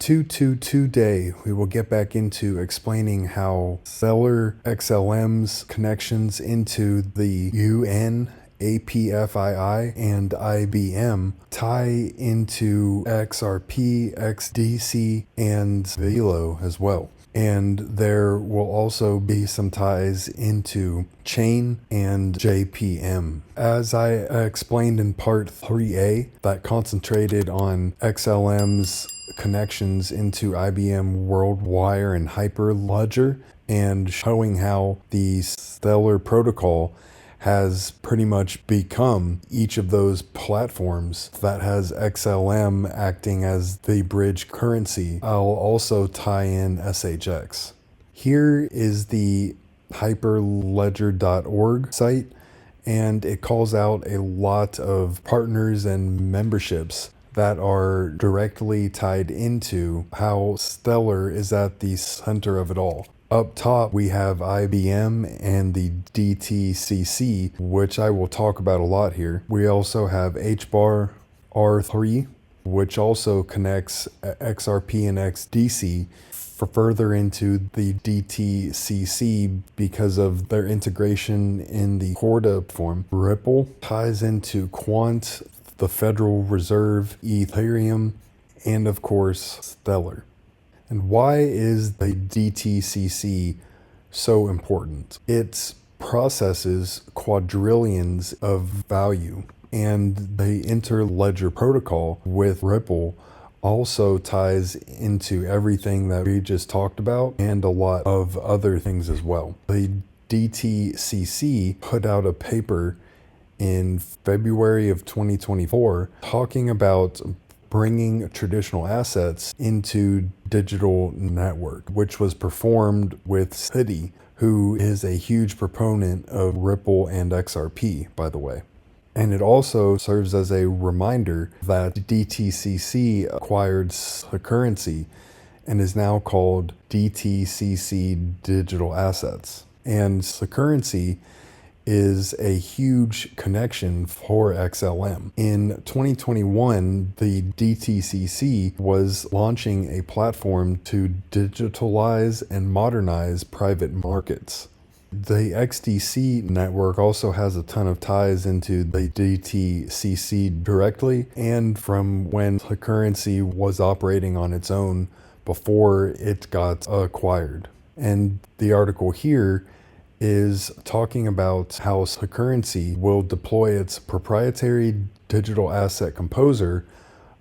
Today, we will get back into explaining how Stellar XLM's connections into the UN, APFII, and IBM tie into XRP, XDC, and Velo as well. And there will also be some ties into Chain and JPM. As I explained in part 3A, that concentrated on XLM's connections into IBM WorldWire and Hyperledger, and showing how the Stellar protocol has pretty much become each of those platforms that has XLM acting as the bridge currency. I'll also tie in SHX. Here is the hyperledger.org site, and it calls out a lot of partners and memberships that are directly tied into how Stellar is at the center of it all. Up top, we have IBM and the DTCC, which I will talk about a lot here. We also have HBAR R3, which also connects XRP and XDC further into the DTCC because of their integration in the Corda form. Ripple ties into Quant, the Federal Reserve, Ethereum, and of course, Stellar. And why is the DTCC so important? It processes quadrillions of value, and the interledger protocol with Ripple also ties into everything that we just talked about and a lot of other things as well. The DTCC put out a paper in February of 2024 talking about bringing traditional assets into digital network, which was performed with Citi, who is a huge proponent of Ripple and XRP, by the way. And it also serves as a reminder that DTCC acquired the currency and is now called DTCC Digital Assets. And the currency is a huge connection for XLM. In 2021, the DTCC was launching a platform to digitalize and modernize private markets. The XDC network also has a ton of ties into the DTCC directly and from when the currency was operating on its own before it got acquired. And the article here is talking about how the currency will deploy its proprietary digital asset composer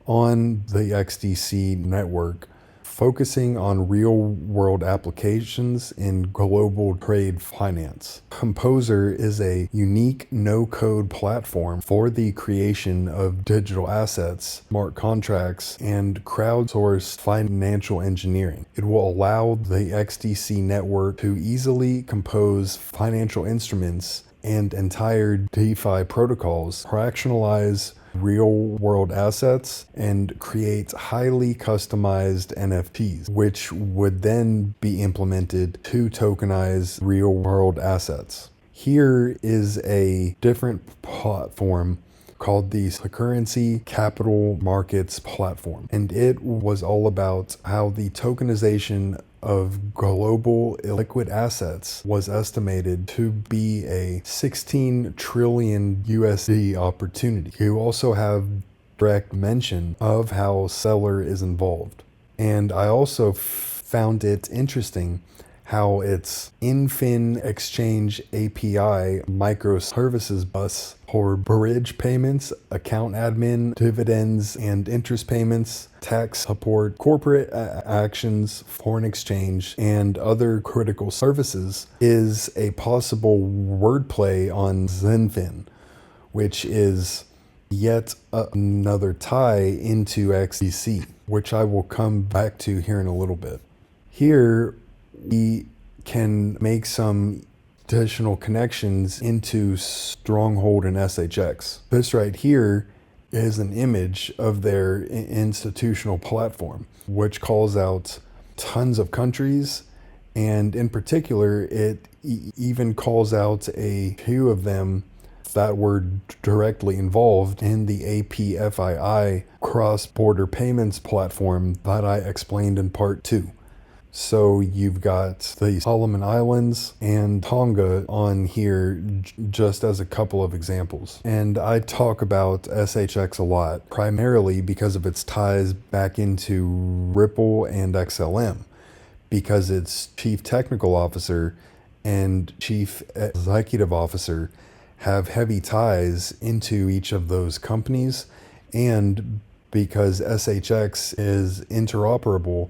on the XDC network, focusing on real-world applications in global trade finance. Composer is a unique no-code platform for the creation of digital assets, smart contracts, and crowdsourced financial engineering. It will allow the XDC network to easily compose financial instruments and entire DeFi protocols, fractionalize real-world assets, and create highly customized NFTs, which would then be implemented to tokenize real-world assets. Here is a different platform called the Currency Capital Markets Platform, and it was all about how the tokenization of global illiquid assets was estimated to be a 16 trillion USD opportunity. You also have direct mention of how Stellar is involved. And I also found it interesting how its XinFin exchange API microservices bus for bridge payments, account admin, dividends and interest payments, tax support, corporate actions, foreign exchange, and other critical services is a possible wordplay on XinFin, which is yet another tie into XDC, which I will come back to here in a little bit. Here, we can make some additional connections into Stronghold and SHX. This right here is an image of their institutional platform, which calls out tons of countries, and in particular, it even calls out a few of them that were directly involved in the APFII cross-border payments platform that I explained in part 2. So you've got the Solomon Islands and Tonga on here just as a couple of examples. And I talk about SHX a lot, primarily because of its ties back into Ripple and XLM, because its chief technical officer and chief executive officer have heavy ties into each of those companies, and because SHX is interoperable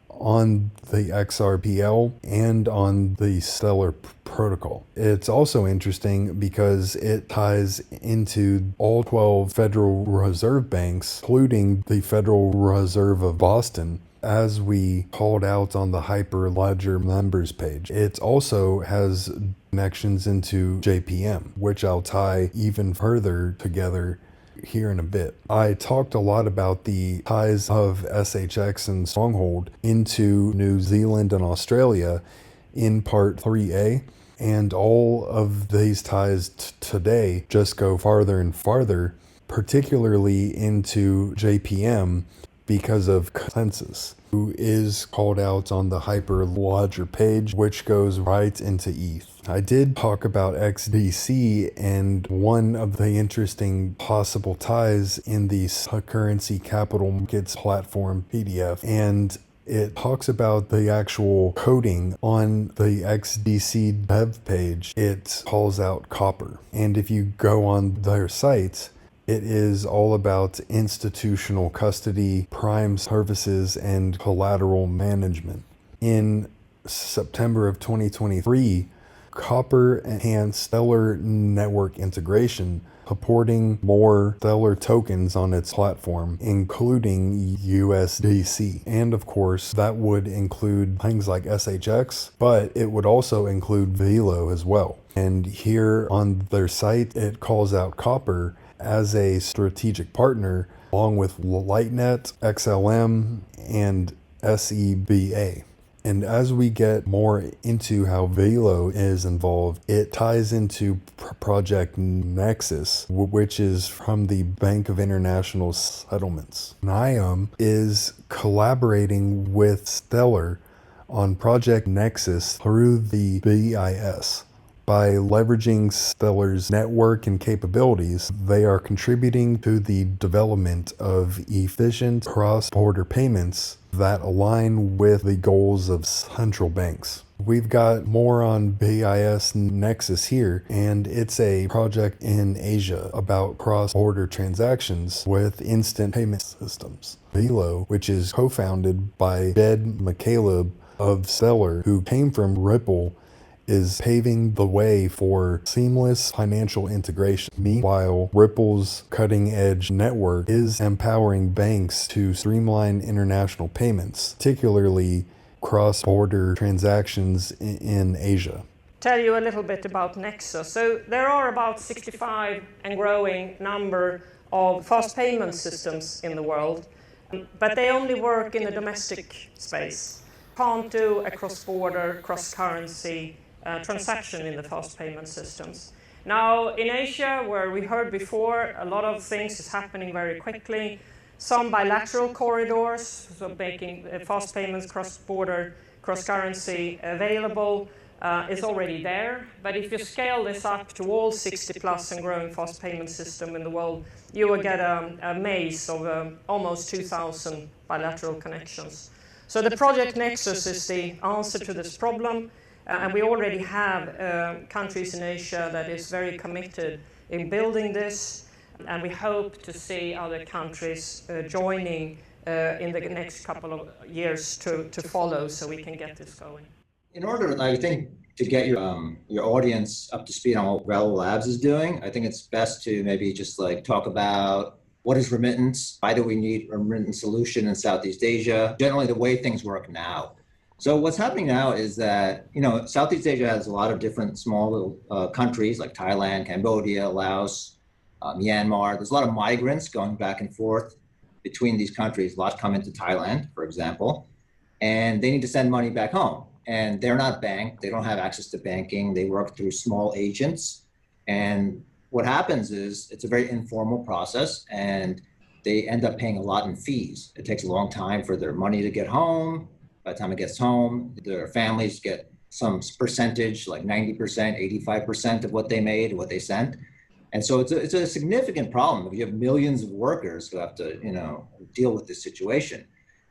on the XRPL and on the Stellar protocol. It's also interesting because it ties into all 12 Federal Reserve banks, including the Federal Reserve of Boston, as we called out on the Hyperledger members page. It also has connections into JPM, which I'll tie even further together here in a bit. I talked a lot about the ties of SHX and Stronghold into New Zealand and Australia in part 3A, and all of these ties today just go farther and farther, particularly into JPM because of Consensus, who is called out on the Hyperledger page, which goes right into ETH. I did talk about XDC and one of the interesting possible ties in the currency capital markets platform PDF, and it talks about the actual coding on the XDC dev page. It calls out Copper, and if you go on their site, it is all about institutional custody, prime services, and collateral management. In September of 2023, Copper enhanced Stellar network integration, supporting more Stellar tokens on its platform, including USDC. And of course, that would include things like SHX, but it would also include Velo as well. And here on their site, it calls out Copper as a strategic partner, along with Lightnet, XLM, and SEBA. And as we get more into how Velo is involved, it ties into Project Nexus, which is from the Bank of International Settlements. NIAM is collaborating with Stellar on Project Nexus through the BIS. By leveraging Stellar's network and capabilities, they are contributing to the development of efficient cross-border payments that align with the goals of central banks. We've got more on BIS Nexus here, and it's a project in Asia about cross-border transactions with instant payment systems. Velo, which is co-founded by Jed McCaleb of Stellar, who came from Ripple, is paving the way for seamless financial integration. Meanwhile, Ripple's cutting-edge network is empowering banks to streamline international payments, particularly cross-border transactions in Asia. Tell you a little bit about Nexus. So there are about 65 and growing number of fast payment systems in the world, but they only work in the domestic space. Can't do a cross-border, cross-currency transaction in the fast payment systems. Now, in Asia, where we heard before, a lot of things is happening very quickly. Some bilateral corridors, so making fast payments cross-border, cross-currency available, is already there. But if you scale this up to all 60 plus and growing fast payment system in the world, you will get a maze of almost 2,000 bilateral connections. So the Project Nexus is the answer to this problem. And we already have countries in Asia that is very committed in building this, and we hope to see other countries joining in the next couple of years to follow, so we can get this going. In order, I think, to get your audience up to speed on what Velo Labs is doing, I think it's best to maybe just like talk about what is remittance, why do we need a remittance solution in Southeast Asia, generally the way things work now. So what's happening now is that, Southeast Asia has a lot of different small little countries like Thailand, Cambodia, Laos, Myanmar. There's a lot of migrants going back and forth between these countries. A lot come into Thailand, for example, and they need to send money back home. And they're not banked. They don't have access to banking. They work through small agents. And what happens is it's a very informal process. And they end up paying a lot in fees. It takes a long time for their money to get home. By the time it gets home, their families get some percentage, like 90%, 85% of what they made, what they sent. And so it's a significant problem. You have millions of workers who have to, deal with this situation.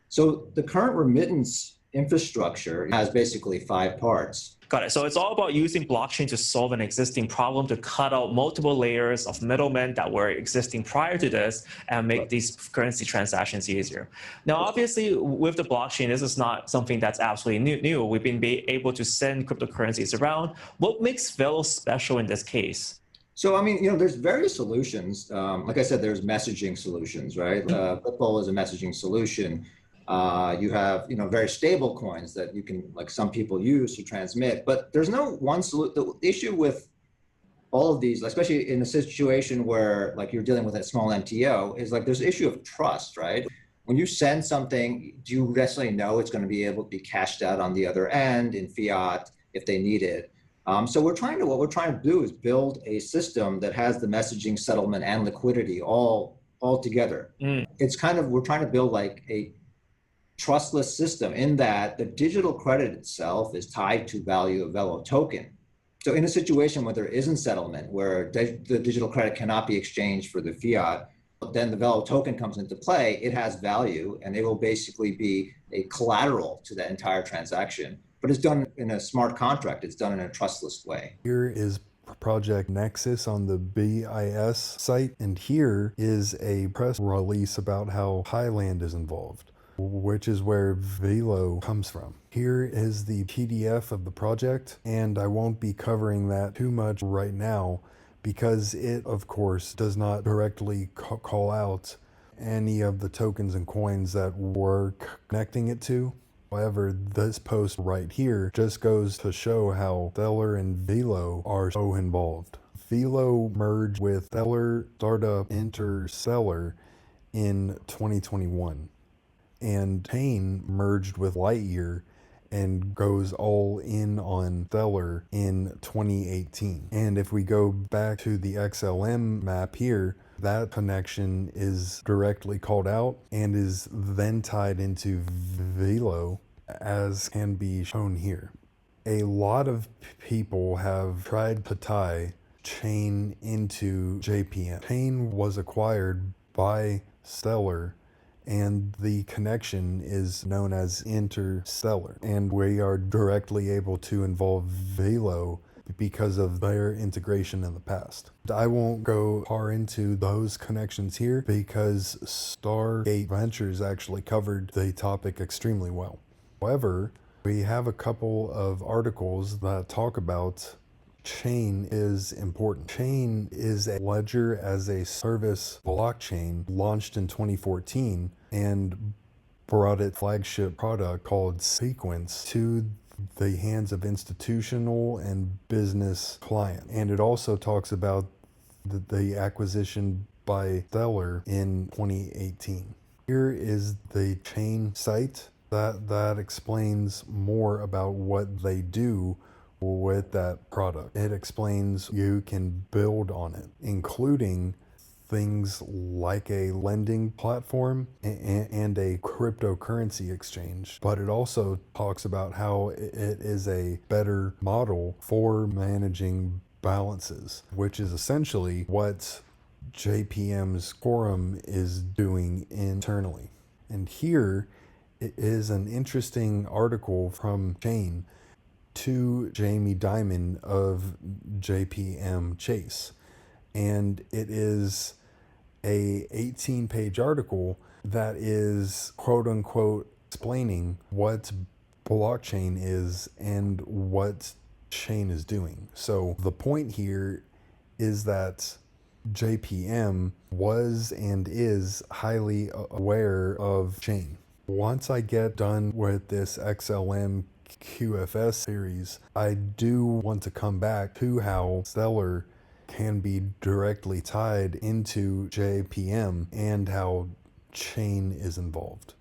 So the current remittance infrastructure has basically 5 parts. Got it. So it's all about using blockchain to solve an existing problem, to cut out multiple layers of middlemen that were existing prior to this and make these currency transactions easier. Now, obviously, with the blockchain, this is not something that's absolutely new. We've been able to send cryptocurrencies around. What makes Velo special in this case? So, there's various solutions. Like I said, there's messaging solutions, right? Ripple is a messaging solution. You have, very stable coins that you can, like some people use to transmit, but there's no one solution. The issue with all of these, especially in a situation where like you're dealing with a small MTO, is like there's an issue of trust, right? When you send something, do you necessarily know it's going to be able to be cashed out on the other end in fiat if they need it? So what we're trying to do is build a system that has the messaging, settlement, and liquidity all together. It's we're trying to build like a trustless system in that the digital credit itself is tied to value of Velo token. So in a situation where there isn't settlement, where the digital credit cannot be exchanged for the fiat, then the Velo token comes into play. It has value, and it will basically be a collateral to the entire transaction. But it's done in a smart contract. It's done in a trustless way. Here is Project Nexus on the BIS site, and here is a press release about how Highland is involved, which is where Velo comes from. Here is the PDF of the project, and I won't be covering that too much right now because it, of course, does not directly call out any of the tokens and coins that we're connecting it to. However, this post right here just goes to show how Stellar and Velo are so involved. Velo merged with Stellar startup Interstellar in 2021. And Chain merged with Lightyear and goes all in on Stellar in 2018. And if we go back to the XLM map here, that connection is directly called out and is then tied into Velo, as can be shown here. A lot of people have tried to tie Chain into JPM. Chain was acquired by Stellar, and the connection is known as Interstellar, and we are directly able to involve Velo because of their integration in the past. I won't go far into those connections here because Stargate Ventures actually covered the topic extremely well. However, we have a couple of articles that talk about Chain is important. Chain is a ledger as a service blockchain launched in 2014 and brought its flagship product called Sequence to the hands of institutional and business clients. And it also talks about the acquisition by Stellar in 2018. Here is the Chain site that explains more about what they do with that product. It explains you can build on it, including things like a lending platform and a cryptocurrency exchange. But it also talks about how it is a better model for managing balances, which is essentially what JPM's Quorum is doing internally. And here it is an interesting article from Chain to Jamie Dimon of JPM Chase. And it is a 18-page article that is quote unquote explaining what blockchain is and what Chain is doing. So the point here is that JPM was and is highly aware of Chain. Once I get done with this XLM QFS series, I do want to come back to how Stellar can be directly tied into JPM and how Chain is involved.